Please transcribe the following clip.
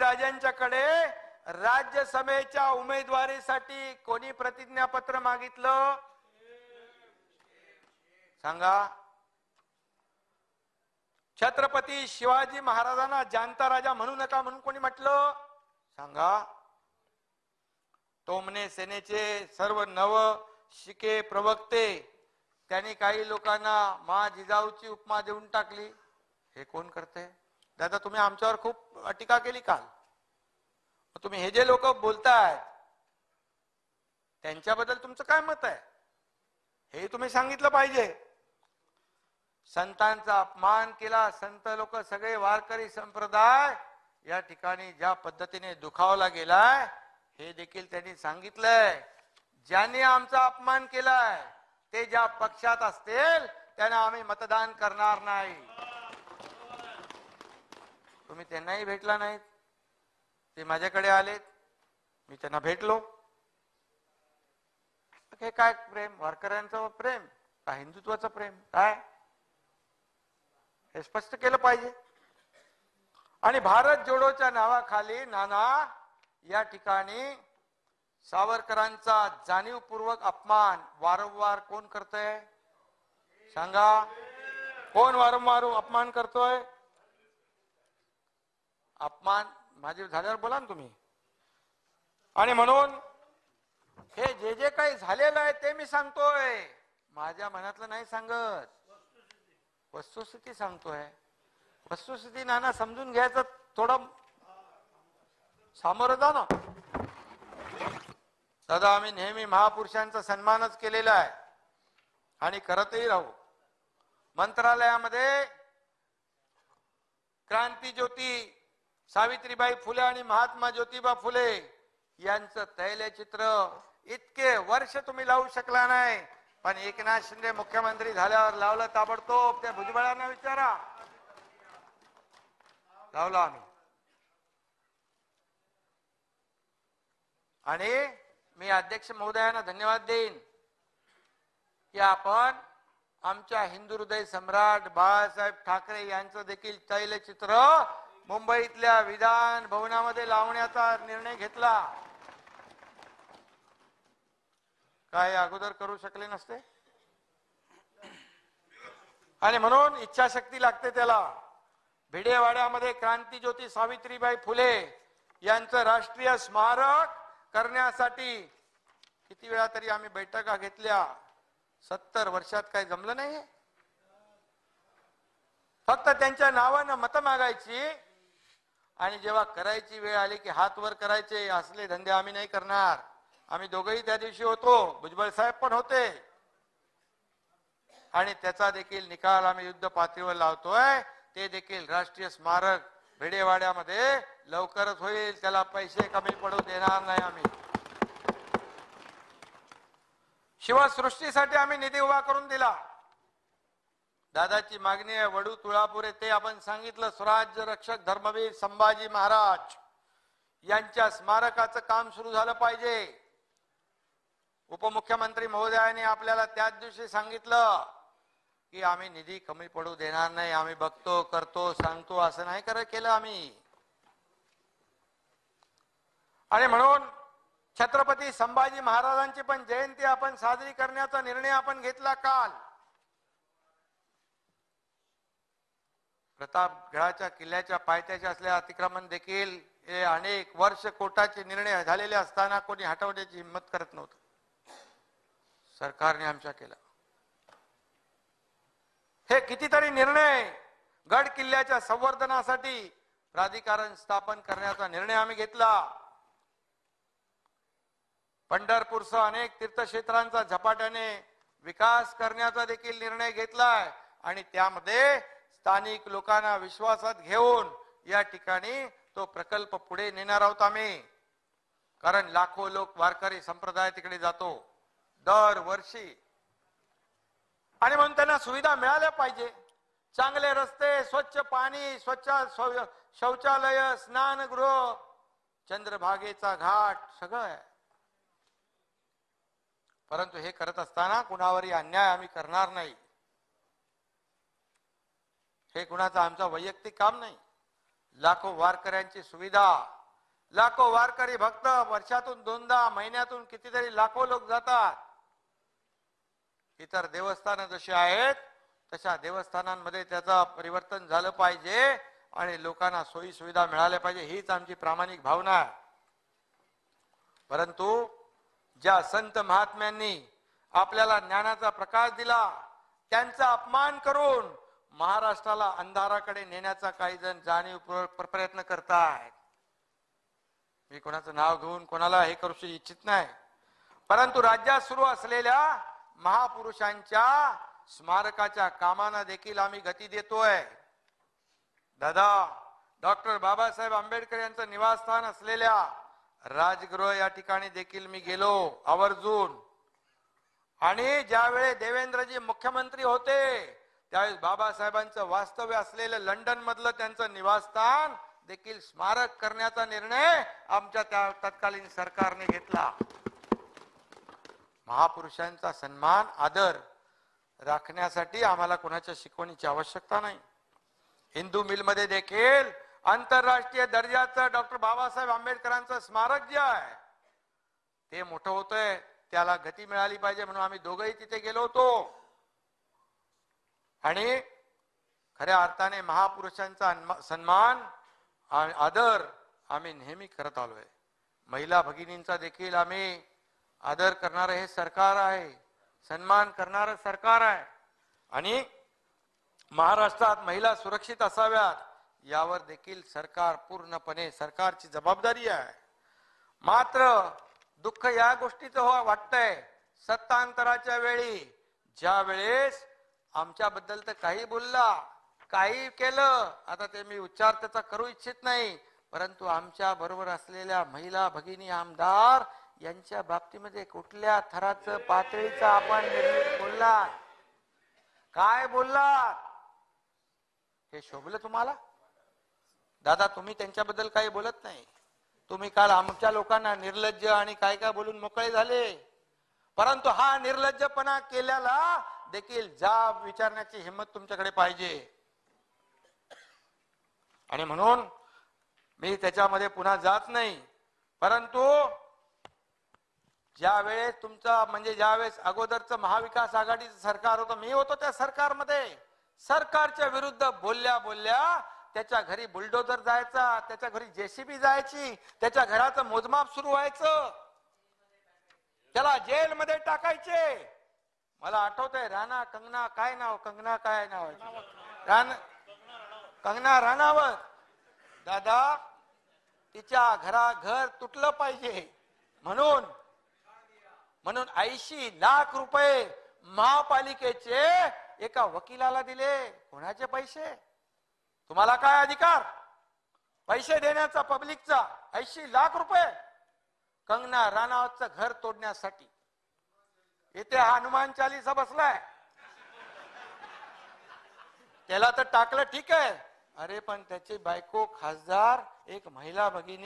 राजांच्याकडे राज्यसभेच्या उमेदवारीसाठी कोणी प्रतिज्ञापत्र मागितलं सांगा? छत्रपती शिवाजी महाराजांना जाणता राजा म्हणू नका म्हणून कोणी म्हटलं सांगा? तोमने सेनेचे सर्व नव शिके प्रवक्ते त्यांनी काही लोकांना मा जिजाऊची उपमा देऊन टाकली. हे कोण करते? दादा तुम्ही आमच्यावर खूप टीका केली काल. तुम्ही हे जे लोक बोलतायत त्यांच्याबद्दल तुमचं काय मत आहे हे तुम्ही सांगितलं पाहिजे. संतांचा अपमान केला. संत लोक सगळे वारकरी संप्रदाय या ठिकाणी ज्या पद्धतीने दुखावला गेलाय हे देखील त्यांनी सांगितलंय. ज्यांनी आमचा अपमान केलाय ते ज्या पक्षात असतील त्यांना आम्ही मतदान करणार नाही. तुम्ही त्यांनाही भेटला नाहीत. ते माझ्याकडे आलेत, मी त्यांना भेटलो. हे काय प्रेम? वारकऱ्यांचं प्रेम का हिंदुत्वाचं प्रेम? काय हे स्पष्ट केलं पाहिजे. आणि भारत जोडोच्या नावाखाली नाना या ठिकाणी सावरकरांचा जाणीवपूर्वक अपमान वारंवार कोण करतंय सांगा? कोण वारंवार अपमान करतोय? अपमान माझे झाल्यावर बोला ना तुम्ही. आणि म्हणून हे जे जे काही झालेलं आहे ते मी सांगतोय, माझ्या मनातलं नाही सांगत, वस्तुस्थिती सांगतोय. वस्तुस्थिती नाना समजून घ्यायचं, थोडं सामोरं जा ना. दादा आम्ही नेहमी महापुरुषांचा सन्मानच केलेला आहे आणि करतही राहू. मंत्रालयामध्ये क्रांती ज्योती सावित्रीबाई फुले आणि महात्मा ज्योतिबा फुले यांचं तैलचित्र इतके वर्ष तुम्ही लावू शकला नाही, पण एकनाथ शिंदे मुख्यमंत्री झाल्यावर लावलं ताबडतोब. त्या भुजबळांना विचारा, लावलं आम्ही. आणि मी अध्यक्ष महोदयांना धन्यवाद देईन की आपण आमच्या हिंदू हृदय सम्राट बाळासाहेब ठाकरे यांचं देखील तैलचित्र मुंबईतल्या विधान भवनामध्ये लावण्याचा निर्णय घेतला. काय अगोदर करू शकले नसते? आणि म्हणून इच्छाशक्ती लागते त्याला. भिडेवाड्यामध्ये क्रांतीज्योती सावित्रीबाई फुले यांचं राष्ट्रीय स्मारक करण्यासाठी किती वेळा तरी आम्ही बैठका घेतल्या. 70 वर्षात काही जमलं नाही. फक्त त्यांच्या नावानं मत मागायची आणि जेव्हा करायची वेळ आली की हात वर करायचे. असले धंदे आम्ही नाही करणार. आम्ही दोघेही त्या दिवशी होतो, भुजबळ साहेब पण होते. आणि त्याचा देखील निकाल आम्ही युद्ध पातळीवर लावतोय. ते देखील राष्ट्रीय स्मारक भिडेवाड्यामध्ये लवकरच होईल. त्याला पैसे कमी पडू देणार नाही आम्ही. शिवसृष्टीसाठी आम्ही निधी उभा करून दिला. दादाची मागणी आहे वडू तुळापुरे, ते आपण सांगितलं. स्वराज्य रक्षक धर्मवीर संभाजी महाराज यांच्या स्मारकाचं काम सुरू झालं पाहिजे. उपमुख्यमंत्री महोदयांनी आपल्याला त्याच दिवशी सांगितलं की आम्ही निधी कमी पडू देणार नाही. आम्ही बघतो, करतो, सांगतो, असं नाही केलं आम्ही. आणि म्हणून छत्रपती संभाजी महाराजांची पण जयंती आपण साजरी करण्याचा निर्णय आपण घेतला काल. प्रतापगडाच्या किल्ल्याच्या पायथ्याचे असलेले अतिक्रमण देखील हे अनेक वर्ष कोर्टाचे निर्णय झालेले असताना कोणी हटवण्याची हिंमत करत नव्हतं. सरकारने आमच्या केला. हे कितीतरी निर्णय. गड किल्ल्याच्या संवर्धनासाठी प्राधिकरण स्थापन करण्याचा निर्णय आम्ही घेतला. पंढरपूरसह अनेक तीर्थक्षेत्रांचा झपाट्याने विकास करण्याचा देखील निर्णय घेतलाय. आणि त्यामध्ये स्थानिक लोकांना विश्वासात घेऊन या ठिकाणी तो प्रकल्प पुढे नेणार आहोत आम्ही. कारण लाखो लोक वारकरी संप्रदाय तिकडे जातो दरवर्षी. आणि म्हणून त्यांना सुविधा मिळाल्या पाहिजे. चांगले रस्ते, स्वच्छ पाणी, स्वच्छ शौचालय, स्नानगृह, चंद्रभागेचा घाट सगळं आहे. परंतु हे करत असताना कुणावरही अन्याय आम्ही करणार नाही. हे कुणाचं आमचं वैयक्तिक काम नाही. लाखो वारकऱ्यांची सुविधा, लाखो वारकरी भक्त वर्षातून दोनदा, महिन्यातून कितीतरी लाखो लोक जातात. इतर देवस्थानं जशी आहेत तशा देवस्थानांमध्ये त्याचं परिवर्तन झालं पाहिजे आणि लोकांना सोयी सुविधा मिळाल्या पाहिजे, हीच आमची प्रामाणिक भावना आहे. परंतु ज्या संत महात्म्यांनी आपल्याला ज्ञानाचा प्रकाश दिला त्यांचा अपमान करून महाराष्ट्राला अंधाराकडे नेण्याचा काही जण जाणीवपूर्वक प्रयत्न करतायत. मी कोणाचं नाव घेऊन कोणाला हे करू इच्छित नाही, परंतु राज्यात सुरू असलेल्या महापुरुषांच्या स्मारकाच्या कामांना देखील आम्ही गती देतोय. दादा डॉक्टर बाबासाहेब आंबेडकर यांचं निवासस्थान असलेल्या राजगृह या ठिकाणी देखील मी गेलो आवर्जून. आणि ज्यावेळी देवेंद्रजी मुख्यमंत्री होते त्यावेळेस बाबासाहेबांचं वास्तव्य असलेलं लंडन मधलं त्यांचं निवासस्थान देखील स्मारक करण्याचा निर्णय आमच्या त्या तत्कालीन सरकारने घेतला. महापुरुषांचा सन्मान आदर राखण्यासाठी आम्हाला कोणाच्या शिकवणीची आवश्यकता नाही. हिंदू मिल मध्ये देखील आंतरराष्ट्रीय दर्जाचं डॉक्टर बाबासाहेब आंबेडकरांचं स्मारक जे आहे ते मोठं होतंय, त्याला गती मिळाली पाहिजे म्हणून आम्ही दोघंही तिथे गेलो होतो. आणि खऱ्या अर्थाने महापुरुषांचा सन्मान आणि आदर आम्ही नेहमी करत आलोय. महिला भगिनींचा देखील आम्ही आदर करणारं हे सरकार आहे, सन्मान करणारं सरकार आहे. आणि महाराष्ट्रात महिला सुरक्षित असाव्यात यावर देखील सरकार पूर्णपणे सरकारची जबाबदारी आहे. मात्र दुःख या गोष्टीचं वाटतंय सत्तांतराच्या वेळी ज्या वेळेस आमच्याबद्दल तर काही बोलला, काही केलं, आता ते मी उच्चार त्याचा करू इच्छित नाही, परंतु आमच्या बरोबर असलेल्या महिला भगिनी आमदार यांच्या बाबतीमध्ये कुठल्या थराचं पातळीचं आपण बोललात, काय बोललात, हे शोभलं तुम्हाला? दादा तुम्ही त्यांच्याबद्दल काही बोलत नाही. तुम्ही काल आमच्या लोकांना निर्लज्ज आणि काय काय बोलून मोकळे झाले, परंतु हा निर्लज्जपणा केल्याला देखील जाब विचारण्याची हिंमत तुमच्याकडे पाहिजे. आणि म्हणून मी त्याच्यामध्ये पुन्हा जात नाही. परंतु ज्यावेळेस तुमचा म्हणजे ज्यावेळेस अगोदरचं महाविकास आघाडीचं सरकार होतं, मी होतो त्या सरकारमध्ये, सरकारच्या विरुद्ध बोलल्या बोलल्या त्याच्या घरी बुलडोजर जायचा, त्याच्या घरी जेसीबी जायची, त्याच्या घराचं मोजमाप सुरू व्हायचं, त्याला जेलमध्ये टाकायचे. मला आठवतंय राणा कंगना, काय नाव, कंगना काय नाव आहे, कंगना राणावत. दादा तिच्या घर तुटलं पाहिजे म्हणून 80 लाख रुपये महापालिकेचे एका वकिलाला दिले. कोणाचे पैसे? तुम्हाला काय अधिकार पैसे देण्याचा पब्लिकचा? 80 लाख रुपये कंगना राणावतचं घर तोडण्यासाठी. इथे हनुमान चालीसा बसलाय, त्याला तर टाकलं ठीक आहे, अरे पण त्याची बायको खासदार, एक महिला भगिनी